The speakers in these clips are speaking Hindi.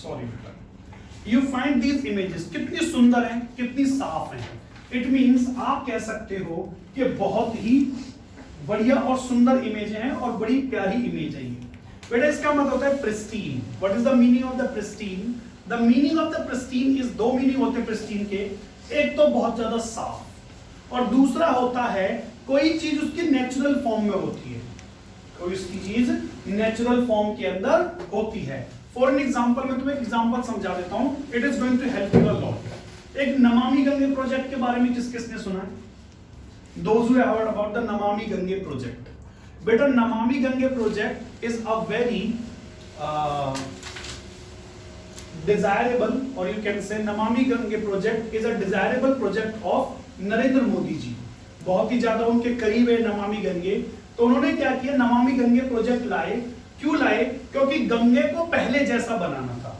सॉरी बेटा, यू फाइंड दीज इमेजेस, कितनी सुंदर हैं, कितनी साफ हैं। इट मीन्स आप कह सकते हो कि बहुत ही बढ़िया और सुंदर इमेज हैं और बड़ी प्यारी इमेज है ये। बेटा इसका मतलब होता है pristine. What is the meaning of the pristine? The meaning of the pristine is, दो मीनिंग होते हैं प्रिस्टीन के, एक तो बहुत ज्यादा साफ और दूसरा होता है कोई चीज उसकी नेचुरल फॉर्म में होती है, कोई उसकी चीज नेचुरल फॉर्म के अंदर होती है। फॉर एन एग्जांपल, मैं तुम्हें एग्जांपल समझा देता हूं, it is going to help you a lot. एक नमामि गंगे प्रोजेक्ट के बारे में किसने सुना है? Those who have heard about the Namami Gange project. बेटा Namami Gange project is a very desirable, or you can say Namami Gange project is a desirable project of Narendra Modi ji. बहुत ही ज्यादा उनके करीब है नमामि गंगे। तो उन्होंने क्या किया, नमामि गंगे प्रोजेक्ट लाए। क्यों लाए? क्योंकि गंगे को पहले जैसा बनाना था,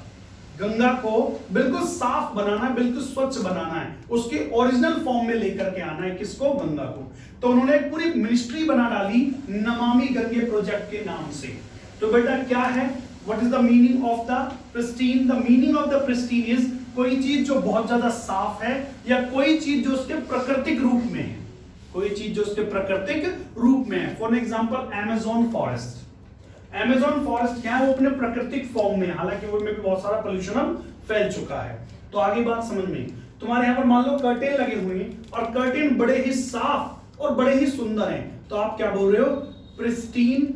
गंगा को बिल्कुल साफ बनाना है, बिल्कुल स्वच्छ बनाना है, उसके ओरिजिनल फॉर्म में लेकर के आना है। किसको? गंगा को। तो उन्होंने एक पूरी मिनिस्ट्री बना डाली नमामि गंगे प्रोजेक्ट के नाम से। तो बेटा क्या है, what is the meaning of the pristine? The meaning of the pristine is कोई चीज जो बहुत ज्यादा साफ है, या कोई चीज जो उसके प्राकृतिक रूप में है, कोई चीज जो उसके प्राकृतिक रूप में है। For example Amazon forest. Amazon forest क्या है? वो अपने प्राकृतिक फॉर्म में, हालांकि वो में भी बहुत सारा पोल्यूशन अब फैल चुका है। तो आगे बात समझ में, तुम्हारे यहाँ पर मान लो कर्टेन लगे हुए हैं और कर्टेन बड़े ही साफ और बड़े ही सुंदर हैं, तो आप क्या बोल रहे हो? Pristine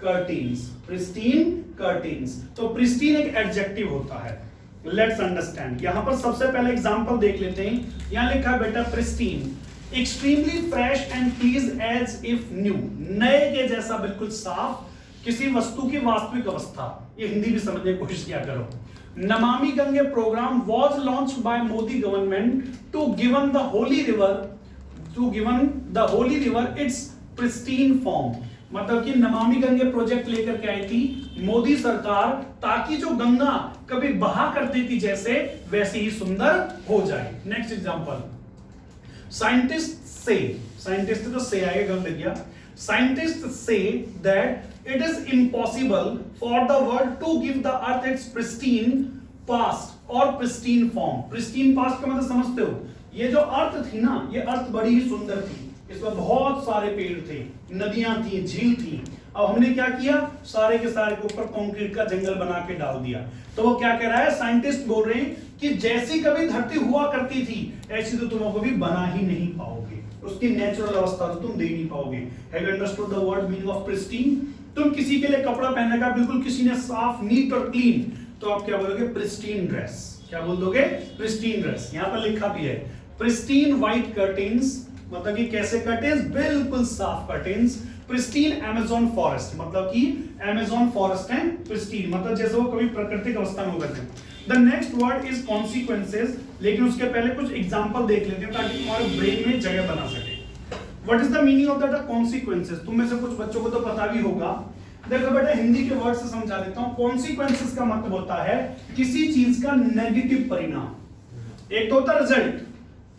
curtains, pristine curtains. तो प्रिस्टीन एक एडजेक्टिव होता है। Let's understand. यहां पर सबसे पहले एग्जांपल देख लेते हैं। यहां लिखा है बेटा pristine, extremely fresh and clean as if new, नए के जैसा बिल्कुल साफ, किसी वस्तु की वास्तविक अवस्था। ये हिंदी भी समझने की कोशिश किया करो। Namami Gange program was launched by Modi government to given the holy river its pristine form. मतलब कि नमामि गंगे प्रोजेक्ट लेकर के आई थी मोदी सरकार, ताकि जो गंगा कभी बहा करती थी जैसे, वैसे ही सुंदर हो जाए। नेक्स्ट एग्जांपल, साइंटिस्ट से, साइंटिस्ट तो से आएगा, गलत लग गया। Scientists say that it is impossible for the world to give the earth its pristine past or pristine form. Pristine past का मतलब समझते हो? ये जो अर्थ थी ना, ये अर्थ बड़ी ही सुंदर थी, इसमें बहुत सारे पेड़ थे, नदियां थी, झील थी। अब हमने क्या किया, सारे के सारे के ऊपर कंक्रीट का जंगल बना के डाल दिया। तो वो क्या कह रहा है, साइंटिस्ट बोल रहे हैं कि जैसी कभी धरती हुआ करती थी, ऐसी तो तुम कभी बना ही नहीं पाओगे, उसकी नेचुरल अवस्था तो तुम दे नहीं पाओगे। Have you understood the word meaning of pristine? तुम किसी के लिए कपड़ा पहनने का, बिल्कुल किसी ने साफ, नीट और क्लीन, तो आप क्या बोलोगे? Pristine dress. क्या बोल दोगे? Pristine dress. यहां पर लिखा भी है प्रिस्टीन व्हाइट कर्टेन्स, मतलब कि कैसे कर्टेन्स? बिल्कुल साफ कर्टेन्स। प्रिस्टीन अमेज़न फॉरेस्ट, मतलब कि अमेज़न फॉरेस्ट है प्रिस्टीन, मतलब जैसे वो कभी प्राकृतिक अवस्था में होगा। The next word is consequences, लेकिन उसके पहले कुछ एग्जांपल देख लेते हैं ताकि तुम्हारे ब्रेन में जगह बना सके। What is the meaning of that consequences? तुम में से कुछ बच्चों को तो पता भी होगा। देखो बेटा हिंदी के वर्ड से समझा देता हूं। कॉन्सिक्वेंसेस का मतलब होता है किसी चीज का नेगेटिव परिणाम। एक तो होता है रिजल्ट,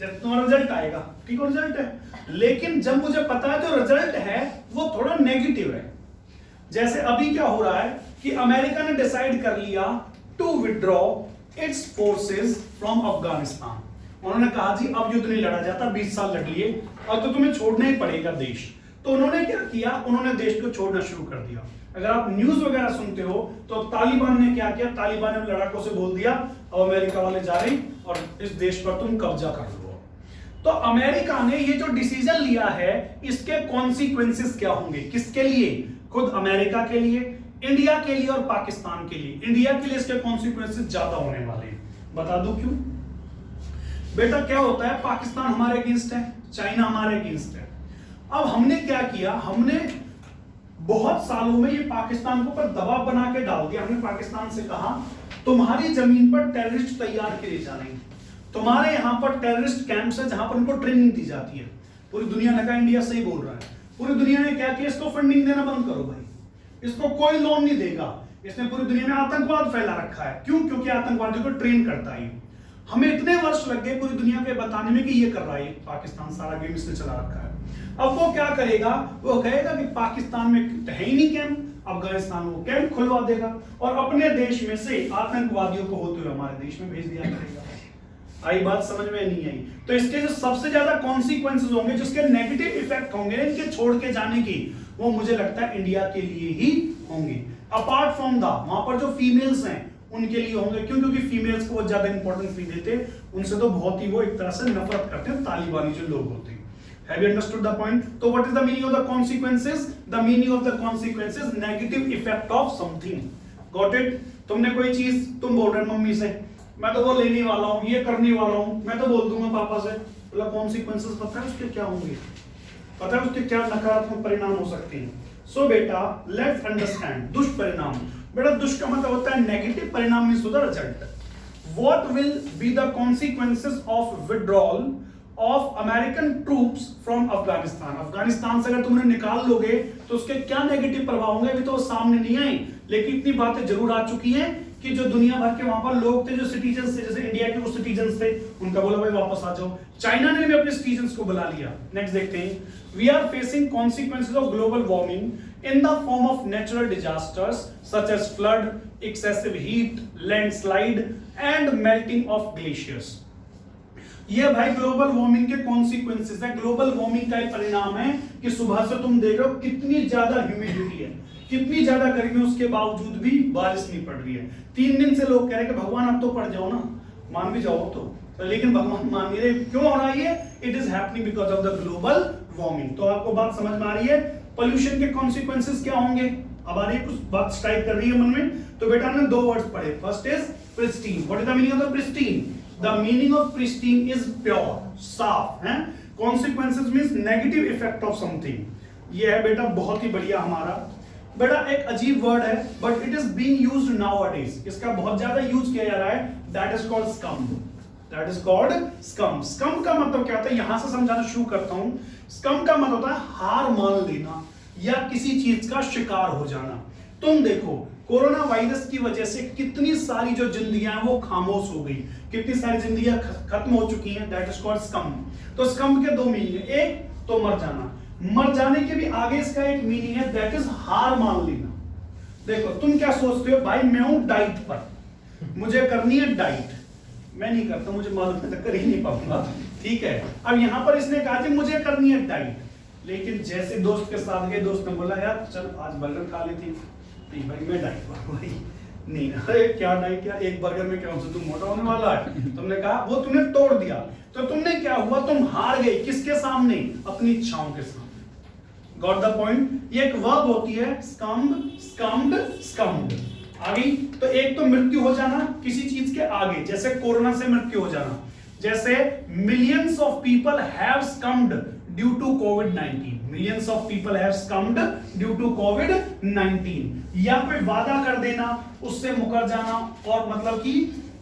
जब तुम्हारा रिजल्ट आएगा, ठीक है, रिजल्ट है, लेकिन जब मुझे पता है जो रिजल्ट है वो थोड़ा नेगेटिव है। जैसे अभी क्या हो रहा है कि अमेरिका ने डिसाइड कर लिया to withdraw its forces from Afghanistan. उन्होंने कहा जी अब युद्ध नहीं लड़ा जाता, 20 साल लड़ लिए, अब तो तुम्हें छोड़ना ही पड़ेगा देश। तो उन्होंने क्या किया, उन्होंने देश को छोड़ना शुरू कर दिया। अगर आप न्यूज वगैरह सुनते हो तो तालिबान ने क्या किया, तालिबान ने लड़ाकों से बोल दिया अब अमेरिका वाले जा रहे और इस देश पर तुम कब्जा कर लो। तो अमेरिका ने ये जो डिसीजन लिया है, इसके कॉन्सिक्वेंसेस क्या होंगे? किसके लिए? खुद अमेरिका के लिए, इंडिया के लिए और पाकिस्तान के लिए। इंडिया के लिए इसके कॉन्सिक्वेंसेस ज्यादा होने वाले हैं। बता दूं क्यों? बेटा क्या होता है, पाकिस्तान हमारे अगेंस्ट है, चाइना हमारे अगेंस्ट है। अब हमने क्या किया, हमने बहुत सालों में ये पाकिस्तान के ऊपर दबाव बना के डाल दिया। हमने पाकिस्तान से कहा तुम्हारी जमीन पर टेररिस्ट तैयार किए जा रहे हैं, तुम्हारे यहां पर टेररिस्ट कैंप्स है जहां पर उनको ट्रेनिंग दी जाती है। पूरी दुनिया ने कहा इंडिया सही बोल रहा है। पूरी दुनिया ने क्या किया, इसको फंडिंग देना बंद करो भाई, इसको कोई लोन नहीं देगा, इसने पूरी दुनिया में आतंकवाद फैला रखा है। क्यों? क्योंकि आतंकवादियों को ट्रेन करता है। हमें इतने वर्ष लग गए पूरी दुनिया के बताने में कि ये कर रहा है पाकिस्तान, सारा गेम इसने चला रखा है। अब वो क्या करेगा, वो कहेगा कि पाकिस्तान में है ही नहीं कैंप, अफगानिस्तान वो कैंप खुलवा देगा और अपने देश में से आतंकवादियों को होते हुए हमारे देश में भेज दिया करेगा। आई बात समझ में नहीं आई? तो इसके जो सबसे ज्यादा कॉन्सिक्वेंसेस होंगे, जिसके नेगेटिव इफेक्ट होंगे इनके छोड़ के जाने की, वो मुझे लगता है इंडिया के लिए ही होंगे। अपार्ट फ्रॉम द, वहां पर जो फीमेल्स हैं उनके लिए होंगे, क्यों? क्योंकि फीमेल्स को वो ज्यादा इंपॉर्टेंस नहीं देते, उनसे तो बहुत ही वो एक तरह से नफरत करते हैं, तालिबानी जो लोग होते हैं। Have you understood the point? So what is the meaning of the consequences? The meaning of the consequences, negative effect of something. Got it? तुमने कोई चीज तुम बोल रहे मम्मी से, मैं तो वो लेने वाला हूँ, ये करने वाला हूँ, मैं तो बोल दूंगा पापा से, बोला कॉन्सिक्वेंसेस पता है उसके क्या होंगे, पता है उसके क्या नकारात्मक परिणाम हो सकते हैं। सो बेटा लेट्स अंडरस्टैंड दुष्परिणाम। बेटा दुष्ट का मतलब होता है नेगेटिव, परिणाम means the result. What will be the consequences of withdrawal of American troops from Afghanistan? Afghanistan से अगर तुमने निकाल लोगे तो उसके क्या नेगेटिव प्रभाव होंगे, अभी तो सामने नहीं आए, लेकिन इतनी बातें जरूर आ चुकी हैं कि जो दुनिया भर के वहां पर लोग थे, जो सिटीजन्स थे, जैसे इंडिया के वो सिटीजन्स थे, उनका बोला भाई वापस आ जाओ। चाइना ने भी अपने सिटीजन्स को बुला लिया। नेक्स्ट देखते हैं, we are facing consequences of global warming in the form of natural disasters such as flood, excessive heat, landslide and melting of glaciers. ये भाई ग्लोबल वार्मिंग के कॉन्सिक्वेंसेस है। ग्लोबल वार्मिंग का एक परिणाम है कि सुबह से तुम देख रहे हो कितनी ज्यादा ह्यूमिडिटी है, कितनी ज्यादा गर्मी, उसके बावजूद भी बारिश नहीं पड़ रही है। 3 दिन से लोग कह रहे हैं कि भगवान अब तो पड़ जाओ ना, मान भी जाओ तो लेकिन भगवान मान नहीं रहे। क्यों हो रहा है ये? It is happening because of the global warming. तो आपको बात समझ में आ रही है? पोल्यूशन के कॉन्सिक्वेंसेस क्या होंगे? अब आ रही है कुछ बात स्ट्राइक कर रही है मन में। तो बेटा हमने 2 वर्ड्स पढ़े। First is pristine. What is the meaning of the pristine? The meaning of pristine is pure, साफ है। Consequences means negative effect of something। ये है बेटा बहुत ही बढ़िया हमारा। बेटा एक अजीब वर्ड है, but it is being used nowadays। इसका बहुत ज्यादा यूज किया जा रहा है। That is called scum। That is called scum। Scum का मतलब क्या होता है? यहां से समझाना शुरू करता हूं। Scum का मतलब होता है हार मान लेना या किसी चीज का शिकार हो जाना। तुम देखो कोरोना वायरस की वजह से कितनी सारी जो जिंदगियां वो खामोश हो गई, कितनी सारी जिंदगियां खत्म हो चुकी हैं। That is called scum. तो स्कम के 2 मीनिंग है। एक तो मर जाना, मर जाने के भी आगे इसका एक मीनिंग है, दैट इज हार मान लेना। देखो तुम क्या सोचते हो, भाई मैं हूं डाइट पर, मुझे करनी है डाइट, मैं नहीं करता, मुझे मालूम है तो कर ही नहीं पाऊंगा, ठीक है। अब यहां पर इसने कहा कि मुझे करनी है डाइट, लेकिन जैसे दोस्त के साथ गए, दोस्त ने बोला यार चल आज बर्गर खा लेती, नहीं भाई मैं डाइट पर भाई नहीं, अरे क्या डाइट यार, एक बर्गर में क्या तुम मोटा होने वाला है। तुमने कहा, वो तुमने तोड़ दिया, तो तुमने क्या हुआ, तुम हार गए। किसके सामने? अपनी इच्छाओं के सामने। Got the point? ये एक वर्ब होती है, स्कम्ड, स्कम्ड, स्कम्ड। आ गई? तो एक तो मृत्यु हो जाना किसी चीज के आगे, जैसे कोरोना से मृत्यु हो जाना, जैसे millions of people have succumbed due to कोविड-19। Millions of people have succumbed due to कोविड-19। या कोई वादा कर देना, उससे मुकर जाना, और मतलब कि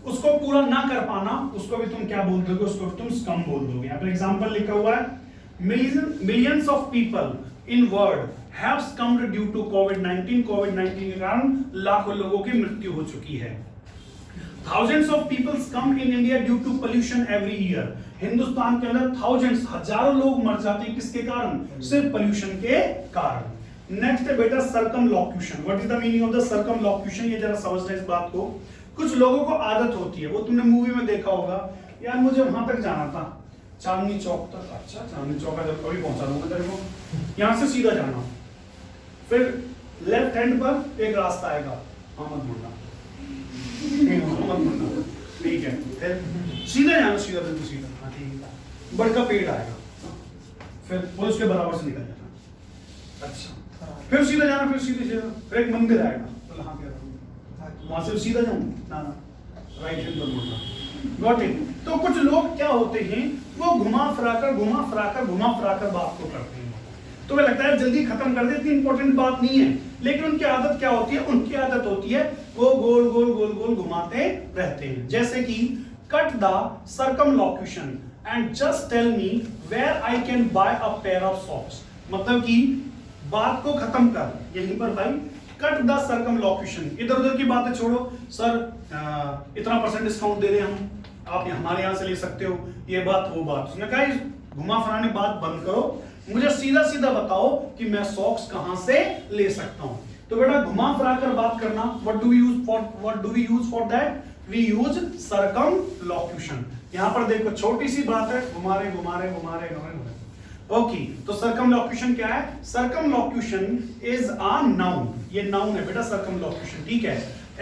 उसको पूरा ना कर पाना, उसको भी तुम क्या बोल दोगे? उसको तुम स्कम बोल दोगे। यहाँ पर एग्जांपल लिखा हुआ है, millions of people in world have succumbed due to कोविड-19। कोविड-19 के कारण लाखों लोगों की मृत्यु हो चुकी है। Thousands of people come in India due to pollution every year। Hindustan के अंदर thousands, हजारों लोग मर जाते हैं किसके कारण? सिर्फ pollution के कारण। नेक्स्ट है बेटा circumlocution। What is the meaning of the circumlocution? ये जरा समझना इस बात को। कुछ लोगों को आदत होती है, वो तुमने मूवी में देखा होगा, यार मुझे वहां तक जाना था, चांदनी चौक तक। अच्छा चांदनी चौक जब कभी पहुंचा दूंगा तेरे को, यहाँ से सीधा जाना, फिर लेफ्ट हैंड पर एक रास्ता आएगा, मत मुड़ना, ठीक है, फिर सीधा जाना, सीधा बिल्कुल सीधा, हाँ ठीक है। बड़का पेड़ आएगा, फिर पुलिस के बराबर से निकल जाना। अच्छा, फिर सीधा जाना, फिर सीधे सीधा, फिर एक मंदिर आएगा, तो हाँ क्या वहां से सीधा जाऊं ना, राइट हैंड पर मुड़ना। Got it? तो कुछ लोग क्या होते हैं, वो घुमा फिराकर बात को करते हैं। तो वे लगता है जल्दी खत्म कर दे, इतनी इंपॉर्टेंट बात नहीं है, लेकिन उनकी आदत क्या होती है? उनकी आदत होती है वो गोल गोल गोल गोल घुमाते रहते हैं। जैसे कि cut the circumlocution and just tell me where I can buy a pair of socks. मतलब कि बात को खत्म कर, यहीं पर भाई कट द सर्कमलोक्यूशन, इधर उधर की बातें छोड़ो, सर इतना % डिस्काउंट दे रहे हम, आप हमारे यहां से ले सकते हो, ये बात वो बात। उसने कहा घुमा फिराने बात बंद करो, मुझे सीधा सीधा बताओ कि मैं सॉक्स कहां से ले सकता हूं। तो बेटा घुमा फिरा कर बात करना, what do we use for that, we use circumlocution. यहां पर देखो छोटी सी बात है, घुमारे घुमारे घुमारे घुमारे। ओके, तो सर्कमलोक्यूशन क्या है? सर्कमलोक्यूशन इज अ नाउन, ये नाउन है बेटा सर्कमलोक्यूशन, ठीक है।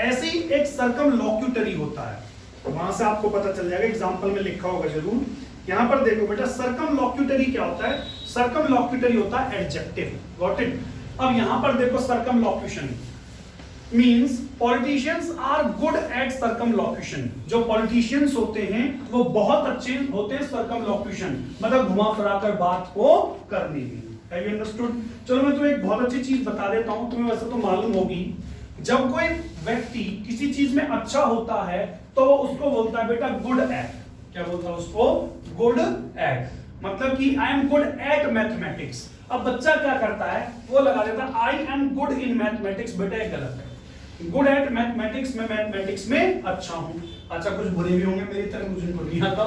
ऐसे ही एक सर्कमलोक्यूटरी होता है, तो वहां से आपको पता चल जाएगा, एग्जांपल में लिखा होगा जरूर। यहां पर देखो बेटा सर्कमलोक्यूटरी क्या होता है? सर्कमलोक्यूटरी होता है एडजेक्टिव, गॉट इट। अब यहां पर देखो circumlocution means politicians are good at circumlocution, जो पॉलिटिशियंस होते हैं वो बहुत अच्छे होते हैं सर्कमलोक्यूशन, मतलब घुमा फिरा कर बात को करने में। Have you understood? चलो मैं तुम्हें एक बहुत अच्छी चीज बता देता हूं, तुम्हें वैसे तो मालूम होगी, जब कोई व्यक्ति किसी चीज में अच्छा होता है तो वो उसको बोलता है बेटा गुड एट। क्या बोलता है उसको? गुड एट, मतलब कि I am good at mathematics. अब बच्चा क्या करता है, वो लगा देता है I am good in mathematics, बेटा ये गलत है। गुड एट मैथमेटिक्स में मैथमेटिक्स में अच्छा हूं। अच्छा, कुछ बुरे भी होंगे मेरी तरह, मुझे को नहीं आता,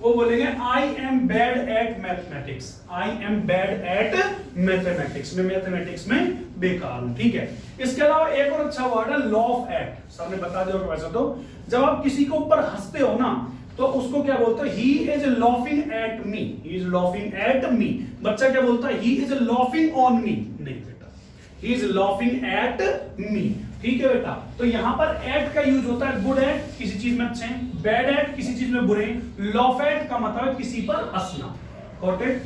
वो बोलेंगे I am bad at mathematics, I am bad at mathematics, में मैथमेटिक्स में बेकार हूं, ठीक है। इसके अलावा एक और अच्छा वर्ड है लॉफ एट, सर ने बता दिया वैसे तो जब आप किसी के ऊपर हंसते हो ना तो उसको क्या बोलते हैं? He is laughing at me, he is laughing at me. बच्चा क्या बोलता है? He is laughing on me, नहीं बेटा, he is laughing at me, ठीक है बेटा। तो यहां पर एट का यूज होता है गुड एट किसी चीज में अच्छे हैं, बैड एट किसी चीज में बुरे हैं, लॉफ एट का मतलब है किसी पर हंसना, गॉट इट।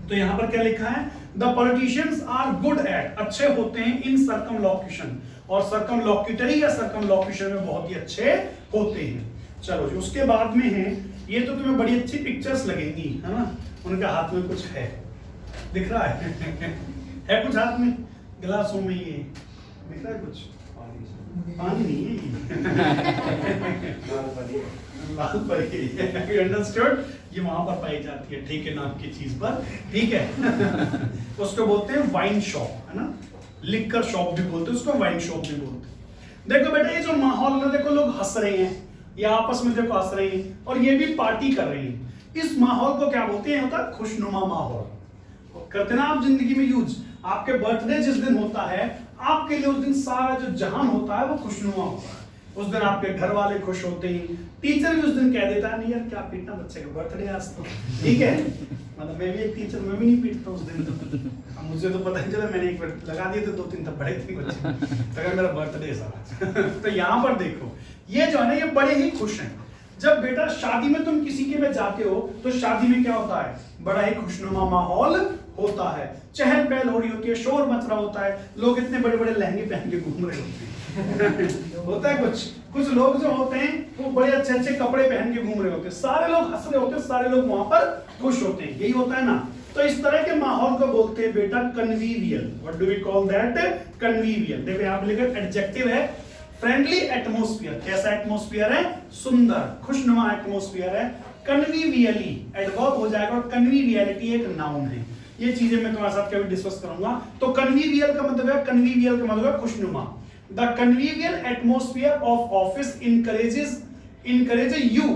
तो यहां पर क्या लिखा है? The politicians are good at, अच्छे होते हैं इन सर्कमलोक्यूशन, और सर्कमलोक्यूटरी या सर्कमलोक्यूशन में बहुत ही अच्छे होते हैं। चलो जी, उसके बाद में है, ये तो तुम्हें बड़ी अच्छी पिक्चर्स लगेंगी, है ना, उनके हाथ में कुछ है, दिख रहा है है कुछ हाथ में, गिलासों में, ये दिख रहा है कुछ? पानी नहीं है लाल परी, अंडरस्टूड? ये वहां पर पाई जाती है, ठीक है, नाम की चीज पर, ठीक है उसको बोलते हैं वाइन शॉप, है ना, लिकर शॉप भी बोलते हैं उसको, वाइन शॉप भी बोलते हैं। देखो बेटा, ये जो माहौल है, देखो लोग हंस रहे हैं, या आपस में देखो हंस रहे हैं, और ये भी पार्टी कर रहे हैं, इस माहौल को क्या बोलते हैं? होता है खुशनुमा माहौल। करते ना आप जिंदगी में यूज, आपके बर्थडे जिस दिन होता है, आपके लिए उस दिन सारा जो जहान होता है वो खुशनुमा होता है। उस दिन आपके घर वाले खुश होते हैं, टीचर भी उस दिन कह देता है नहीं यार क्या पीटना बच्चे का बर्थडे आज तो, ठीक है। मतलब मैं भी एक टीचर, मैं भी नहीं पीटता उस दिन तो मुझे तो पता ही चला, मैंने एक बार लगा दिए थे, 2-3 तब बड़े थे बच्चे, अगर मेरा बर्थडे है सारा तो यहाँ पर देखो, ये जो है ना, ये बड़े ही खुश हैं। जब बेटा शादी में तुम किसी के में जाते हो तो शादी में क्या होता है? बड़ा ही खुशनुमा माहौल होता है, चहल पहल हो रही होती है, शोर मच रहा होता है, लोग इतने बड़े बड़े लहंगे पहन के घूम रहे होते हैं होता है कुछ लोग जो होते हैं वो बड़े अच्छे अच्छे कपड़े पहन के घूम रहे होते हैं, सारे लोग हंस रहे होते हैं, सारे लोग वहां पर खुश होते हैं, यही होता है ना। तो इस तरह के माहौल को बोलते हैं बेटा convivial. What do we call that? Convivial. देखो यहां पे लिखा एडजेक्टिव है फ्रेंडली एटमॉस्फेयर। कैसा एटमॉस्फेयर है? सुंदर खुशनुमा एटमॉस्फेयर है। कन्वीवियली एडवर्ब हो जाएगा, और कन्वीवियलिटी एक नाउन है। ये चीजें मैं तुम्हारे साथ कभी डिस्कस करूंगा। तो कन्वीवियल का मतलब है, कन्वीवियल का मतलब है खुशनुमा। The convivial atmosphere of office encourages you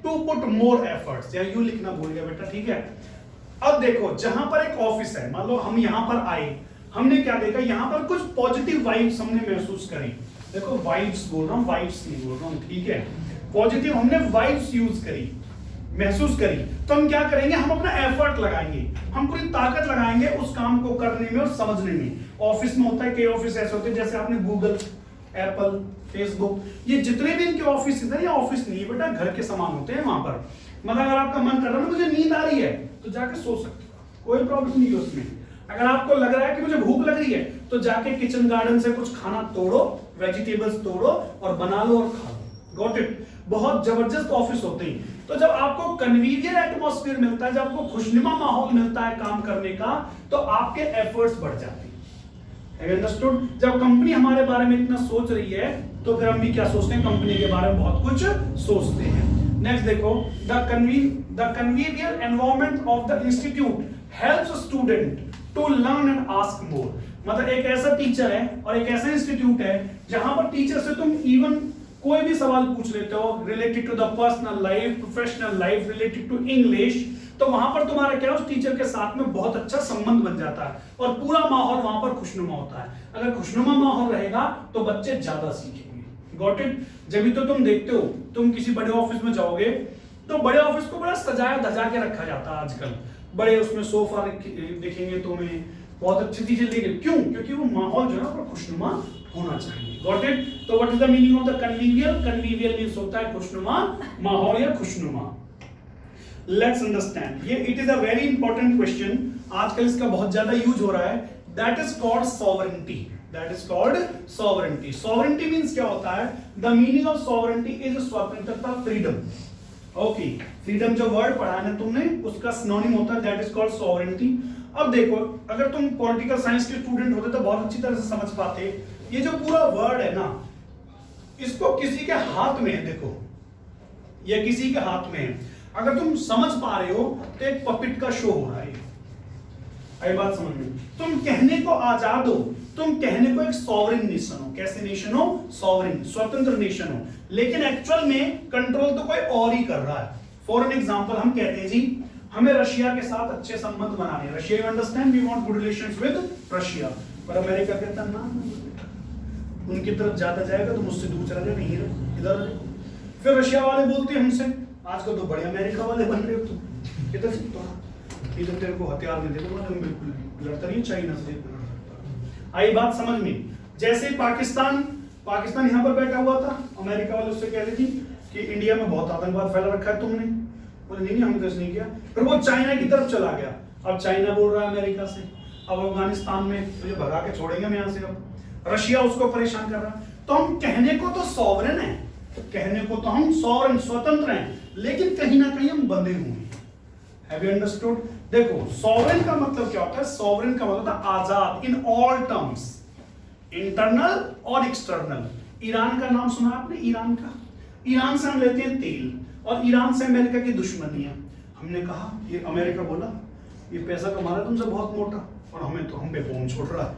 to put more efforts। या यू लिखना भूल गया बेटा, ठीक है। अब देखो, जहां पर एक ऑफिस है, मान लो हम यहां पर आए, हमने क्या देखा, यहां पर कुछ पॉजिटिव वाइब्स हमने महसूस करी। देखो वाइब्स बोल रहा हूं, वाइब्स नहीं बोल रहा हूं, ठीक है। पॉजिटिव हमने वाइब्स यूज करी, महसूस करी, तो हम क्या करेंगे? हम अपना एफर्ट लगाएंगे, हम पूरी ताकत लगाएंगे उस काम को करने में और समझने में। ऑफिस में होता है, कई ऑफिस ऐसे होते हैं जैसे आपने गूगल, एप्पल, फेसबुक, ये जितने भी इनके ऑफिस है, या ऑफिस नहीं है बेटा, घर के समान होते हैं। वहां पर मतलब अगर आपका मन कर रहा है, मुझे नींद आ रही है, तो जाके सो सकते हो, कोई प्रॉब्लम नहीं है उसमें। अगर आपको लग रहा है कि मुझे भूख लग रही है, तो जाके किचन गार्डन से कुछ खाना तोड़ो, वेजिटेबल्स तोड़ो और बना लो और खा लो। Got it? बहुत जबरदस्त ऑफिस होते हैं। तो जब आपको कन्वीवियल एटमॉस्फेयर मिलता है, जब आपको खुशनुमा माहौल मिलता है काम करने का, तो आपके एफर्ट्स बढ़ जाते हैं। अंडरस्टूड? जब कंपनी हमारे बारे में इतना सोच रही है, तो फिर हम भी क्या सोचते हैं? कंपनी के बारे में बहुत कुछ सोचते हैं। नेक्स्ट देखो, the convivial environment of the institute helps student to learn and ask more. मतलब एक ऐसा टीचर है और एक ऐसा इंस्टीट्यूट है जहां पर टीचर से तुम इवन कोई भी सवाल पूछ लेते हो related to the personal life, professional life, related to English, तो वहां पर तुम्हारा क्या है, उस टीचर के साथ में बहुत अच्छा संबंध बन जाता है और पूरा माहौल वहां पर खुशनुमा होता है। अगर खुशनुमा माहौल रहेगा तो बच्चे ज्यादा सीखेंगे। Got it? जब भी तो तुम देखते हो, तुम किसी बड़े ऑफिस में जाओगे तो बड़े ऑफिस को बड़ा सजाया धजा के रखा जाता है आजकल, बड़े उसमें सोफा देखेंगे तुम्हें, बहुत अच्छी चीजें देखेंगे। क्यों? क्योंकि वो माहौल जो है ना खुशनुमा होना चाहिए। Got it? तो what is the meaning of the convivial? Convivial means होता है खुशनुमा माहौल या खुशनुमा। लेट्स अंडरस्टैंड, ये it is a very important question, आजकल इसका बहुत ज्यादा यूज हो रहा है। That is called sovereignty. That is called sovereignty. Sovereignty means क्या होता है? The meaning of sovereignty is स्वतंत्रता, फ्रीडम। ओके, फ्रीडम जो वर्ड पढ़ा है ना तुमने, उसका सिनोनिम होता है दैट इज कॉल्ड सॉवरेंटी। अब देखो, अगर तुम पॉलिटिकल साइंस के स्टूडेंट होते तो बहुत अच्छी तरह से समझ पाते, ये जो पूरा वर्ड है ना, इसको किसी के हाथ में है, देखो ये किसी के हाथ में है। अगर तुम समझ पा रहे हो तो एक पपिट का शो हो रहा है। आई बात समझ में? तुम कहने को आजाद हो, तुम कहने को एक सॉवरेन नेशन हो। कैसे नेशन हो? सॉवरेन, स्वतंत्र नेशन हो, लेकिन एक्चुअल में कंट्रोल तो कोई और ही कर रहा है। फॉर एन एग्जांपल, हम कहते हैं जी हमें रशिया के साथ अच्छे संबंध बनाने हैं। Russia, you understand, we want good relations with Russia. पर अमेरिका कहता ना, उनकी तरफ ज्यादा जाएगा तो मुझसे दूर चला जाएगा, नहीं इधर। फिर रशिया वाले बोलते हैं हमसे, आजकल तो बड़े अमेरिका वाले बन रहे हो तुम, इधर से तो इधर तेरे को हथियार नहीं देते, मैं बिल्कुल लड़ता नहीं चाइना से। आई बात समझ में? जैसे पाकिस्तान यहाँ पर बैठा हुआ था, अमेरिका वाले उससे कह रहे थे कि इंडिया में बहुत आतंकवाद फैला रखा है तुमने, बोले नहीं हमने तो नहीं किया। फिर वो चाइना की तरफ चला गया, अब चाइना बोल रहा है अमेरिका से, अब अफगानिस्तान में तुझे भगा के छोड़ेंगे हम यहाँ से। अब रशिया उसको परेशान कर रहा है। तो हम कहने को तो सॉवरेन है, कहने को तो हम सॉवरेन, स्वतंत्र हैं, लेकिन कहीं ना कहीं हम बंधे हुए हैं। Have you understood? देखो, सॉवरेन का मतलब क्या होता है? सॉवरेन का मतलब होता है आजाद इन ऑल टर्म्स, इंटरनल और एक्सटर्नल। ईरान का नाम सुना आपने? ईरान का, ईरान से हम लेते हैं तेल, और ईरान से अमेरिका की दुश्मनी है। हमने कहा, ये अमेरिका बोला ये पैसा कमा रहा है तुमसे बहुत मोटा, और हमें तो हम पे बॉम्ब छोड़ रहा है,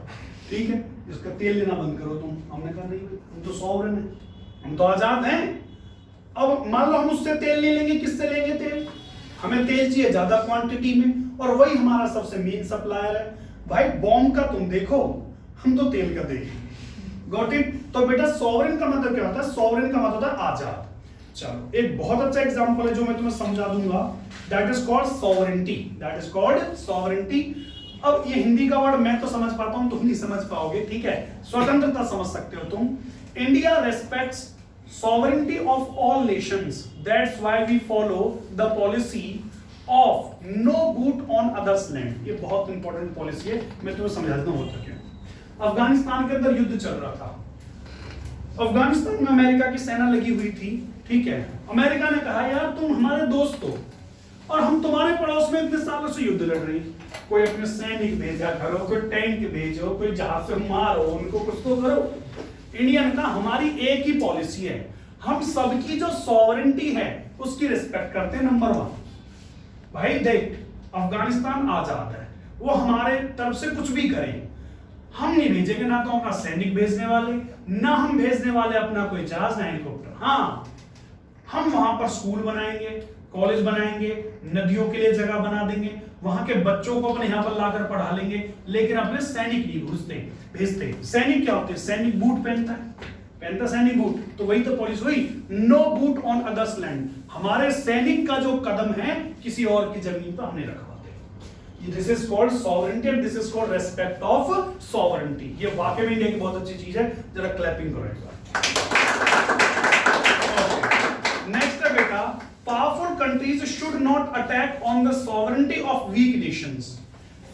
ठीक है इसका तेल लेना बंद करो तुम। हमने कहा नहीं, हम तो सॉवरेन है, हम तो आजाद हैं। अब मान लो हम उससे तेल ले लेंगे, किससे लेंगे तेल? हमें तेल चाहिए ज्यादा क्वांटिटी में, और वही हमारा सबसे मेन सप्लायर है। भाई बॉम्ब का तुम देखो, हम तो तेल का देखें। Got it? तो बेटा सॉवरेन का मतलब क्या होता है? सॉवरेन का मतलब होता है आजाद। चलो, एक बहुत अच्छा एग्जांपल है जो मैं तुम्हें समझा दूंगा, that is called sovereignty. That is called sovereignty. अब ये हिंदी का वर्ड मैं तो समझ पाता हूं, तुम नहीं समझ पाओगे, ठीक है? स्वतंत्रता समझ सकते हो तुम। India respects sovereignty of all nations, that's why we follow the policy of no boot on others land। ये बहुत इंपॉर्टेंट पॉलिसी है, मैं तुम्हें समझा देता हूं होता क्या। अफगानिस्तान के अंदर युद्ध चल रहा था, अफगानिस्तान में अमेरिका की सेना लगी हुई थी, ठीक है? अमेरिका ने कहा यार तुम हमारे दोस्त हो और हम तुम्हारे पड़ोस में इतने सालों से युद्ध लड़ रही, कोई अपने सैनिक भेजा करो, कोई टैंक भेजो, कोई जहाज से मारो, उनको कुछ तो करो। इंडिया ने कहा हमारी एक ही पॉलिसी है, हम सबकी जो सॉवरेंटी है उसकी रिस्पेक्ट करते हैं। नंबर 1, भाई देख अफगानिस्तान आजाद है, वो हमारे तरफ से कुछ भी करे, हम नहीं भेजेंगे ना तो अपना सैनिक भेजने वाले, ना हम भेजने वाले अपना कोई जहाज ना हेलीकॉप्टर। हाँ, हम वहां पर स्कूल बनाएंगे, कॉलेज बनाएंगे, नदियों के लिए जगह बना देंगे, वहां के बच्चों को अपने यहाँ पर लाकर पढ़ा लेंगे, लेकिन अपने सैनिक नहीं भेजते। सैनिक क्या होते हैं? सैनिक बूट पहनता सैनिक बूट, तो वही तो पॉलिसी हुई, no boot on others land. हमारे सैनिक का जो कदम है किसी और की जमीन पर हमने रखवाते। This is called sovereignty and this is called respect of sovereignty. ये वाकई में इंडिया की बहुत अच्छी चीज है, जरा क्लैपिंग करो एक बार। नेक्स्ट है बेटा, powerful countries should not attack on the sovereignty of weak nations.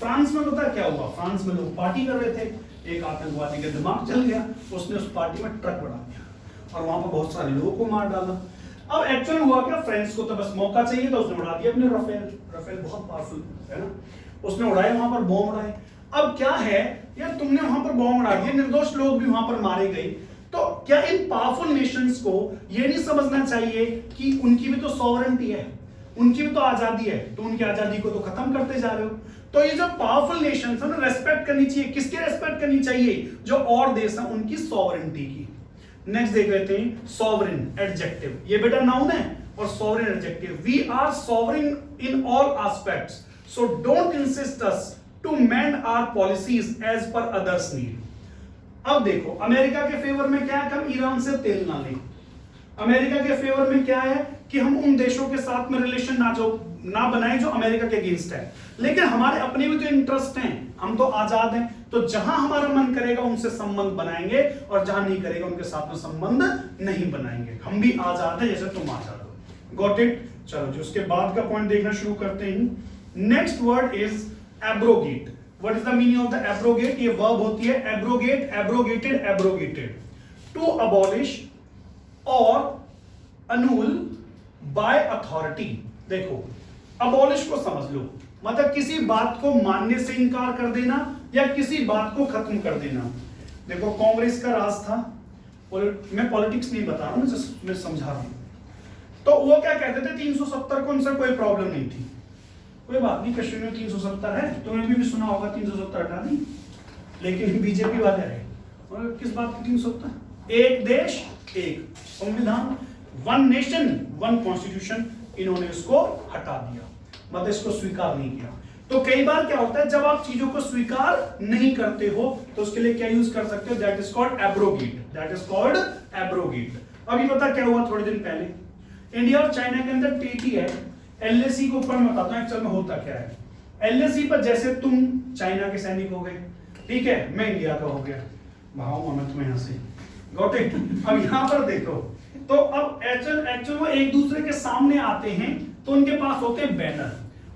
France में पता क्या हुआ? फ्रांस में लोग पार्टी कर रहे थे, एक आतंकवादी का दिमाग चल गया, उसने उस पार्टी में ट्रक बढ़ा दिया और वहां पर बहुत सारे लोगों को मार डाला। अब एक्चुअली हुआ क्या, फ्रांस को तो बस मौका चाहिए था, उसने उड़ा दिया अपने राफेल बहुत पावरफुल है ना, उसने उड़ाए, वहां पर बॉम्ब उड़ाए। अब क्या है यार, तुमने वहां पर बॉम्ब उड़ा दिया, निर्दोष लोग भी वहां पर मारे गए, तो क्या इन पावरफुल नेशंस को ये नहीं समझना चाहिए कि उनकी भी तो सॉवरेंटी है, उनकी भी तो आजादी है, तो उनकी आजादी को तो खत्म करते जा रहे हो। तो ये जो पावरफुल नेशंस है ना, रेस्पेक्ट करनी चाहिए। किसकी रेस्पेक्ट करनी चाहिए? जो और देश हैं उनकी सॉवरेंटी की। नेक्स्ट देख लेते हैं, सॉवरेन एडजेक्टिव। ये बेटा नाउन है और sovereign adjective. We are sovereign in all aspects. So don't insist us to mend our policies as per others' need. अब देखो अमेरिका के फेवर में क्या है कि हम ईरान से तेल ना लें। अमेरिका के फेवर में क्या है कि हम उन देशों के साथ में रिलेशन ना बनाएं जो अमेरिका के अगेंस्ट है। लेकिन हमारे अपने भी तो इंटरेस्ट हैं, हम तो आजाद हैं, तो जहां हमारा मन करेगा उनसे संबंध बनाएंगे और जहां नहीं करेगा उनके साथ में संबंध नहीं बनाएंगे। हम भी आजाद हैं जैसे तुम आजाद हो। Got it? चलो जी उसके बाद का पॉइंट देखना शुरू करते हैं। Next word is abrogate. What is the meaning of the abrogate? ये वर्ब होती है abrogate, abrogated, abrogated. To abolish और annul by authority। देखो अबॉलिश को समझ लो, मतलब किसी बात को मानने से इनकार कर देना या किसी बात को खत्म कर देना। देखो कांग्रेस का राज था, मैं पॉलिटिक्स नहीं बता रहा हूं, मैं समझा रहा हूं। तो वो क्या कहते थे 370 को उनसे कोई प्रॉब्लम नहीं थी, कोई बात नहीं, कश्मीर में 370 है, तुमने भी सुना होगा 370 हटा दी। लेकिन बीजेपी वाले है और किस बात की 370? एक देश एक संविधान, वन नेशन वन कॉन्स्टिट्यूशन, इन्होंने इसको हटा दिया, मतलब इसको स्वीकार नहीं किया। तो कई बार क्या होता है जब आप चीजों को स्वीकार नहीं करते हो तो उसके लिए क्या यूज कर सकते हो? That is called abrogate, that is called abrogate. अभी पता क्या हुआ थोड़े दिन पहले, इंडिया और चाइना के अंदर ट्रीटी है, एलएसी के ऊपर मैं बताता हूं एक्चुअल में होता क्या है। एलएसी पर जैसे तुम चाइना के सैनिक हो गए, ठीक है, मैं इंडिया का हो गया, भागूंगा मैं तुम्हें यहां से। Got it? अब यहां पर देखो, तो अब एक्चुअल वो एक दूसरे के सामने आते हैं तो उनके पास होते हैं बैनर,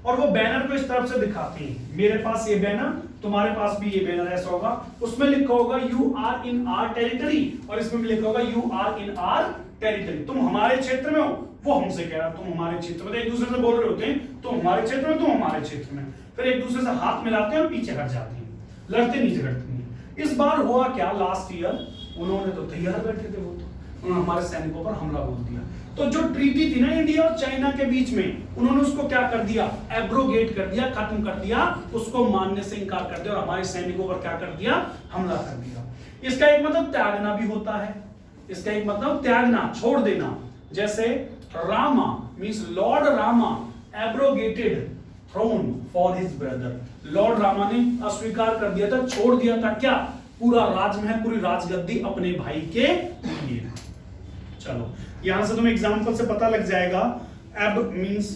और वो बैनर को इस तरफ से दिखाते हैं, मेरे पास ये बैनर, तुम्हारे पास भी ये बैनर, ऐसा होगा, उसमें लिखा होगा you are in our territory, और इसमें भी लिखा होगा you are in our territory. तुम हमारे क्षेत्र में हो, वो हमसे कह रहा तुम हमारे क्षेत्र में, एक दूसरे से बोल रहे होते हैं, तुम हमारे क्षेत्र में, तुम हमारे क्षेत्र में, फिर एक दूसरे से हाथ मिलाते हैं और पीछे हट जाते हैं, लड़ते नहीं झगड़ते नहीं। इस बार हुआ क्या, लास्ट ईयर उन्होंने तो तैयार बैठे थे, वो तो उन्होंने हमारे सैनिकों पर हमला बोल दिया। तो जो ट्रीटी थी ना इंडिया और चाइना के बीच में, उन्होंने उसको क्या कर दिया? एब्रोगेट कर दिया, खत्म कर दिया, उसको मानने से इनकार कर दिया और हमारे सैनिकों पर क्या कर दिया? हमला कर दिया। इसका एक मतलब त्यागना भी होता है, इसका एक मतलब त्यागना, छोड़ देना। जैसे Rama means lord Rama abrogated throne for his brother. Lord Rama ने अस्वीकार कर दिया था, छोड़ दिया था क्या? पूरा राजमहल, पूरी राजगद्दी अपने भाई के लिए। चलो यहां से तुम्हें एग्जांपल से पता लग जाएगा। एब मींस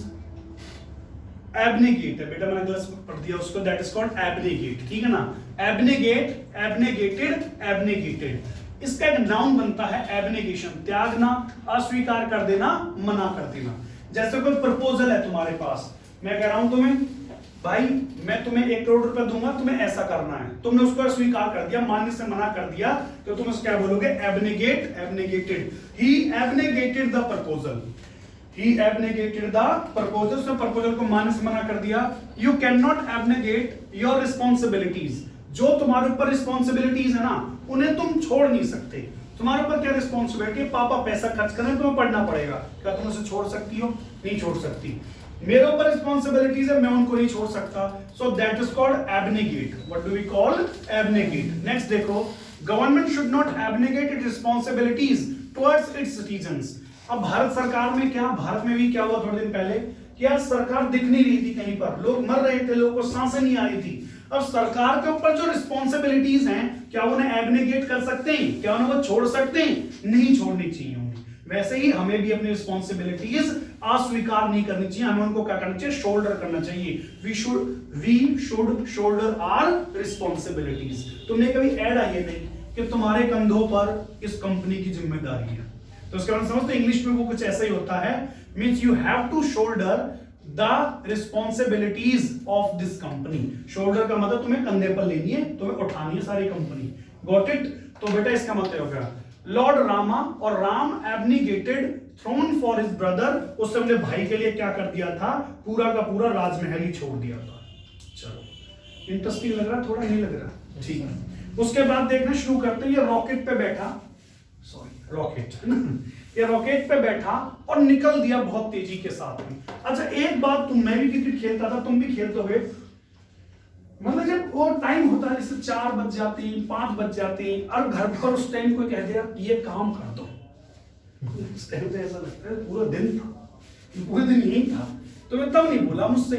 एब्नेगेट है बेटा, मैंने गलत पढ़ दिया उसको, दैट इज कॉल्ड एब्नेगेट, ठीक है ना? एब्नेगेट, एब्नेगेटेड, एब्नेगेटेड। इसका एक नाउन बनता है एब्नेगेशन, त्यागना, अस्वीकार कर देना, मना कर देना। जैसे कोई प्रपोजल है तुम्हारे पास, मैं कह रहा हूं तुम्हें भाई मैं तुम्हें 1 करोड़ रुपए दूंगा, तुम्हें ऐसा करना है, तुमने उसको स्वीकार कर दिया, मानने से मना कर दिया, तो तुम उसको क्या बोलोगे? Abnegate, abnegated. He abnegated the proposal, he abnegated the proposal, उसने प्रपोजल को मानने से मना कर दिया। You can not abnegate your responsibilities, जो तुम्हारे ऊपर रिस्पॉन्सिबिलिटीज है ना, उन्हें तुम छोड़ नहीं सकते। तुम्हारे ऊपर क्या रिस्पॉन्सिबिलिटी? पापा पैसा खर्च कर रहे हैं, तुम्हें पढ़ना पड़ेगा, क्या तुम उसे छोड़ सकती हो? नहीं छोड़ सकती। मेरे ऊपर रिस्पॉन्सिबिलिटीज है, मैं उनको नहीं छोड़ सकता, so that is called abnegate. What do we call? Abnegate. Next देखो, government should not abnegate its responsibilities towards its citizens. अब भारत सरकार में क्या, भारत में भी क्या हुआ थोड़े दिन पहले कि यार सरकार दिख नहीं रही थी कहीं पर, लोग मर रहे थे, लोगों को सांसें नहीं आ रही थी। अब सरकार के ऊपर जो रिस्पॉन्सिबिलिटीज हैं, क्या उन्हें एब्नेगेट कर सकते हैं? क्या उन्हें वो छोड़ सकते हैं? नहीं छोड़नी चाहिए होंगी। वैसे ही हमें भी अपनी रिस्पॉन्सिबिलिटीज अस्वीकार नहीं करनी चाहिए, हमें उनको क्या करना चाहिए? शोल्डर करना चाहिए। We should shoulder our responsibilities. तुमने कभी ऐड आई है नहीं कि तुम्हारे कंधों पर इस कंपनी की जिम्मेदारी है, तो उसके बाद समझते इंग्लिश में वो कुछ ऐसा ही होता है, means you have to shoulder the responsibilities of this company. Shoulder का मतलब तुम्हें कंधे पर लेनी है, तुम्हें उठानी है सारी कंपनी। Got it? तो बेटा इसका मतलब होगा लॉर्ड रामा, और Ram abnegated throne for his brother, उसने अपने भाई के लिए क्या कर दिया था? पूरा का पूरा राजमहल ही छोड़ दिया था। चलो इंटरेस्टिंग लग रहा, थोड़ा नहीं लग रहा? ठीक है। उसके बाद देखना शुरू करते हैं, ये रॉकेट पे बैठा, सॉरी रॉकेट ये रॉकेट पे बैठा और निकल दिया बहुत तेजी के साथ में। अच्छा एक बात, मैं भी क्रिकेट खेलता था, तुम भी खेलते हो, मतलब जब वो टाइम होता है जैसे 4 बज जाते हैं, 5 बज जाते हैं, और घर पर उस टाइम कोई कह दिया ये काम कर दो, उस टाइम पे ऐसा लगता है पूरा दिन था, पूरे दिन यही था, तो मैं तब नहीं बोला मुझसे,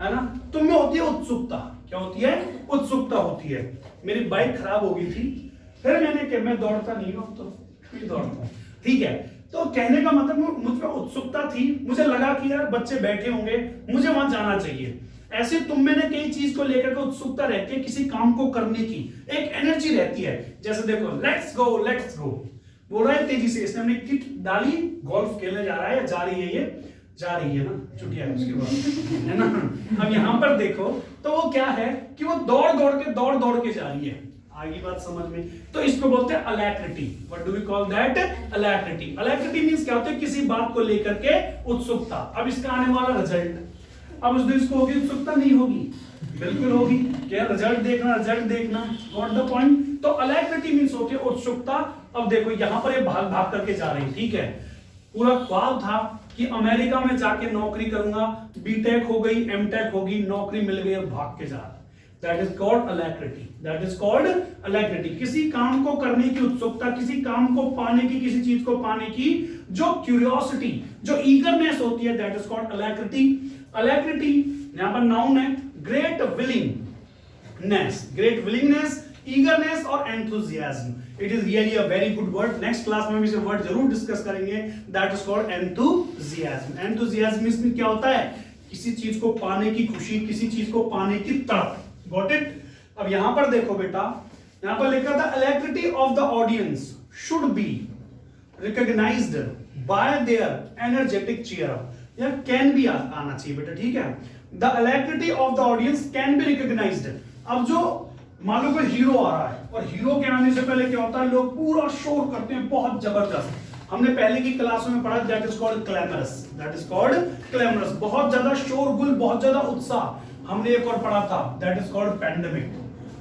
है ना। तुम में होती है उत्सुकता, क्या होती है, उत्सुकता होती है। मेरी बाइक खराब हो गई थी, फिर मैंने कहा मैं दौड़ता नहीं हूं, तो मैं दौड़ता हूं, ठीक है। तो कहने का मतलब मुझ में उत्सुकता थी, मुझे लगा कि यार बच्चे बैठे होंगे, मुझे वहां जाना चाहिए। ऐसे तुम में कई चीज को लेकर के उत्सुकता रहती है, किसी काम को करने की एक एनर्जी रहती है। जैसे देखो, लेट्स गो लेट्स गो बोल रहा है तेजी से, इसने अपनी किट डाली, गोल्फ खेलने जा रहा है, जा रही है, ये जा रही है ना, छुट्टियां है उसके बाद, है ना। अब यहां पर देखो तो वो क्या है कि वो दौड़ दौड़ के जा रही है। आगे बात समझ में, तो इसको बोलते हैं alacrity. What do we call that, alacrity. Alacrity means क्या होता है, किसी बात को लेकर के उत्सुकता। अब इसका आने वाला रिजल्ट, अब उस दिन इसको होगी उत्सुकता, नहीं होगी, बिल्कुल होगी, क्या रिजल्ट देखना, रिजल्ट देखना, व्हाट द पॉइंट। तो अलैक्रिटी मींस होती है उत्सुकता। अब देखो यहां पर ये भाग भाग करके जा रही, ठीक है। पूरा ख्वाब था कि अमेरिका में जाके नौकरी करूंगा, बीटेक हो गई, एमटेक होगी, नौकरी मिल गई, और भाग के जा रहा। That is called alacrity. That is called alacrity. किसी काम को करने की उत्सुकता, किसी काम को पाने की, किसी चीज को पाने की जो क्यूरियोसिटी, जो ईगरनेस होती है, that is called alacrity. Alacrity यहां पर नाउन है, great willingness, great willingness, eagerness और enthusiasm. It is really a very good word. Next class में भी इसे वर्ड जरूर डिस्कस करेंगे. That is called enthusiasm. Enthusiasm इसमें क्या होता है, किसी चीज को पाने की खुशी, किसी चीज को पाने की तड़प। Got it? अब यहां पर देखो बेटा, यहां पर लिखा था alacrity of the audience should be recognized by their energetic cheer up. या can be आना चाहिए बेटा, ठीक है। The alacrity of the audience can be recognized. अब जो मान लो कोई हीरो आ रहा है, और हीरो के आने से पहले क्या होता है, लोग पूरा शोर करते हैं, बहुत जबरदस्त। हमने पहले की क्लासों में पढ़ा, that is called clamorous, that is called clamorous, बहुत ज्यादा शोरगुल, बहुत ज्यादा उत्साह। हमने एक और पढ़ा था, that is called pandemic,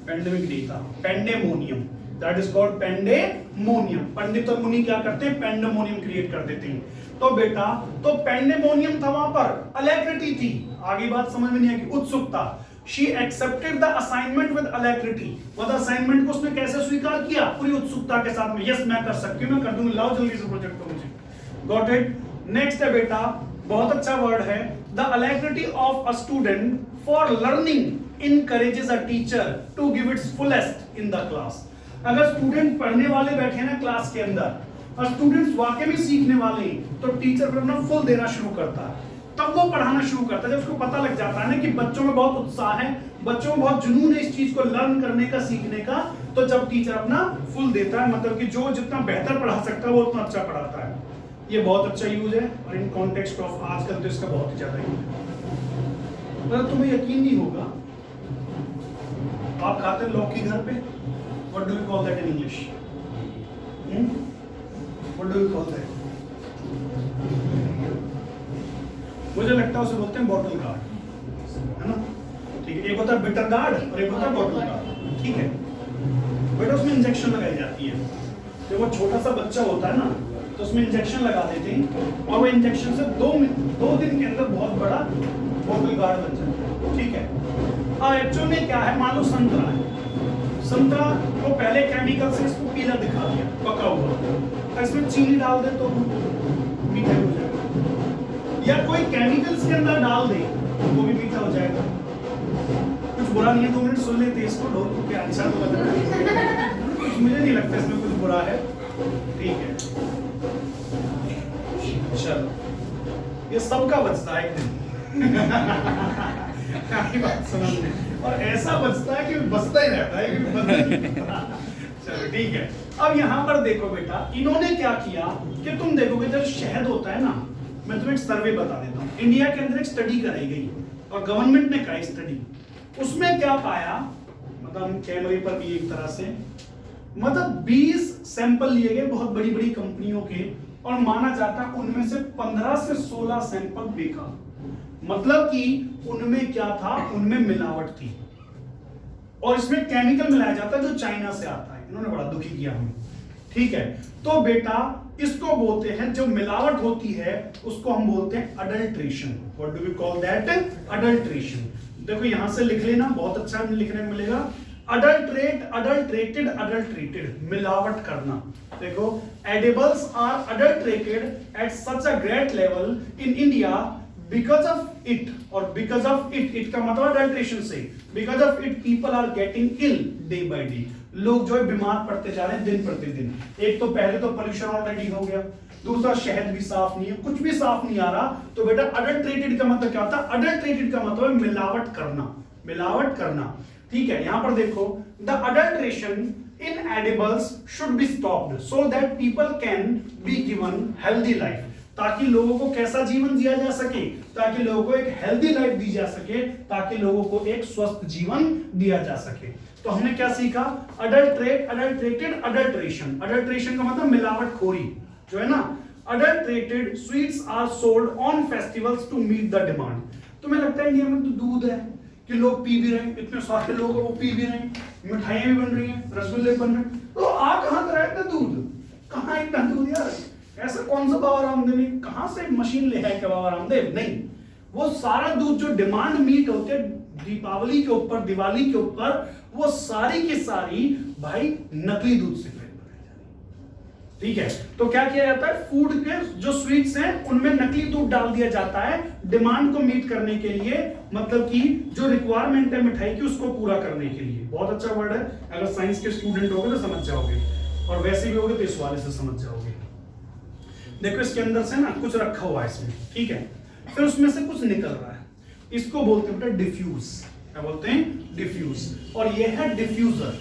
pandemic नहीं था, pandemonium, that is called pandemonium. पंडित और मुनि क्या करते हैं, पेंडेमोनियम क्रिएट कर देते हैं। तो बेटा, तो पेंडेमोनियम था, वहां पर अलैक्रिटी थी। आगे बात समझ में नहीं आई, उत्सुकता। She accepted the assignment with alacrity. मतलब असाइनमेंट को उसने कैसे स्वीकार किया, पूरी उत्सुकता के साथ में। यस मैं कर सकती हूँ, मैं कर दूंगी, लाओ जल्दी से प्रोजेक्ट को मुझे। Got it? नेक्स्ट है बेटा, बहुत अच्छा वर्ड है, the alacrity of a student for learning encourages a teacher to give its fullest in the class. अगर स्टूडेंट पढ़ने वाले बैठे ना क्लास के अंदर, और स्टूडेंट्स वाकई में सीखने वाले हैं, तो टीचर फिर अपना फुल देना शुरू करता है। तब वो पढ़ाना शुरू करता है, जब उसको पता लग जाता है ना कि बच्चों में बहुत उत्साह है, बच्चों में बहुत जुनून है इस चीज को लर्न करने का, सीखने का, तो जब टीचर अपना फुल देता है, मतलब कि जो जितना बेहतर पढ़ा सकता है वो उतना अच्छा पढ़ाता है। ये बहुत अच्छा यूज है, और इन कॉन्टेक्स्ट ऑफ आजकल तो इसका बहुत ही ज्यादा यूज है। मतलब तुम्हें यकीन नहीं होगा, आप खाते हैं लौकी घर पे, what do we call that in English, what do we call that? मुझे लगता है उसे बोलते हैं बॉटल गार्ड, है ना, ठीक है। एक होता है बिटर गार्ड और एक होता है बॉटल गार्ड, ठीक है। बेटा उसमें इंजेक्शन लगाई जाती है, जब वो छोटा सा बच्चा होता है ना, तो उसमें इंजेक्शन लगा देते हैं, और वो इंजेक्शन से दो दिन के अंदर बहुत बड़ा बॉटल गार्ड बन जाता है, ठीक है। अब एक्चुअल में क्या है, मान लो संतरा है, संतरा को पहले केमिकल से इसको पीला दिखा दिया, पका हुआ, इसमें चीनी डाल दे तो मीठा हो जाएगा, या कोई केमिकल्स के अंदर डाल दे वो भी मीठा हो जाएगा। कुछ बुरा नहीं है, 2 मिनट सुन लेते इसको, ढोल को क्या अच्छा तो लग रहा है, कुछ मुझे नहीं लगता इसमें कुछ बुरा है, ठीक है। चलो, ये सबका बचता है एक दिन बात समझने, और ऐसा बचता है कि बचता ही रहता है कि चलो ठीक है। अब यहाँ पर देखो बेटा, इन्होंने क्या किया कि तुम देखोगे जब शहद होता है ना, मैं तुम्हें एक सर्वे बता देता हूँ। इंडिया के अंदर एक स्टडी कराई गई, और गवर्नमेंट ने कराई स्टडी। उसमें क्या पाया, मतलब कैमरे पर भी एक तरह से, मतलब 20 सैंपल लिए गए बहुत बड़ी बड़ी कंपनियों के, और माना जाता है उनमें से 15 से 16 सैंपल बेकार। मतलब कि उनमें क्या था, उनमें मिलावट थी, और इसमें केमिकल मिलाया जाता है जो चाइना से आता है। इन्होंने बड़ा दुखी किया हमें, ठीक है। तो बेटा इसको बोलते हैं, जो मिलावट होती है उसको हम बोलते हैं adulteration. What do we call that, adulteration. देखो यहां से लिख लेना, बहुत अच्छा लिखने को मिलेगा, अडल्ट्रेट, अडल्ट्रेटेड, अडल्ट्रेटेड, मिलावट करना। देखो, edibles are adulterated at such a great level in India because of it, और बिकॉज ऑफ इट का मतलब अडल्ट्रेशन से, because of it people are getting ill day by day, लोग जो है बीमार पड़ते जा रहे हैं दिन प्रतिदिन। एक तो पहले तो पोल्यूशन ऑलरेडी हो गया, दूसरा शहद भी साफ नहीं है, कुछ भी साफ नहीं आ रहा। तो बेटा अडल्ट्रेटेड का मतलब क्या होता है? अडल्ट्रेटेड का मतलब है मिलावट करना, मिलावट करना। ठीक है, यहां पर देखो, the adulteration in edibles should be stopped so that people can be given healthy life, ताकि लोगों को कैसा जीवन दिया जा सके, ताकि लोगों को एक हेल्दी लाइफ दी जा सके, ताकि लोगों को एक स्वस्थ जीवन दिया जा सके। तो हमने क्या सीखा? अडल्ट्रेट, अडल्ट्रेटेड, अडल्ट्रेशन। अडल्ट्रेशन का मतलब मिलावटखोरी जो है ना। Adulterated sweets are sold on festivals to meet the demand. तुम्हें लगता है इंडिया में तो दूध है कि लोग पी भी रहे हैं, इतने सारे लोग वो पी भी रहे हैं, मिठाइयां भी बन रही हैं, रसगुल्ले बन रहे हैं, तो आ कहां से रहा है इतना दूध? कहां इतना दूध यार? ऐसा कौन सा बाबा रामदेव ने कहां से मशीन ले है क्या बाबा रामदेव? नहीं, वो सारा दूध जो डिमांड मीट होते दीपावली के ऊपर, दिवाली के ऊपर, वो सारी की सारी भाई नकली दूध से बनाई जाती है। ठीक है, तो क्या किया जाता है? फूड के जो स्वीट्स हैं उनमें नकली दूध डाल दिया जाता है डिमांड को मीट करने के लिए, मतलब कि जो रिक्वायरमेंट है मिठाई की उसको पूरा करने के लिए। बहुत अच्छा वर्ड है, अगर साइंस के स्टूडेंट होगे तो समझ जाओगे, और वैसे भी होगे तो इस वाले से समझ जाओगे। देखो, इसके अंदर से ना कुछ रखा हुआ है इसमें, ठीक है, फिर उसमें से कुछ निकल रहा है, इसको बोलते हैं बेटा डिफ्यूज। क्या बोलते हैं? डिफ्यूज। और ये है diffuser.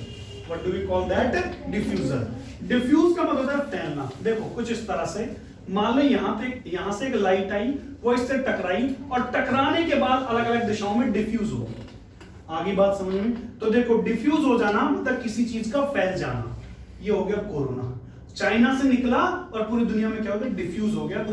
What do we call that? Diffuser. Diffuse का मतलब है फैलना। देखो, कुछ इस तरह से, मान लो यहां से एक लाइट आई, वो इससे टकराई, और टकराने के बाद अलग अलग दिशाओं में डिफ्यूज हो गई। आगे बात समझ में? तो देखो, डिफ्यूज हो जाना मतलब किसी चीज का फैल जाना। ये हो गया कोरोना, चाइना से निकला और पूरी दुनिया में क्या हो गया? डिफ्यूज हो गया।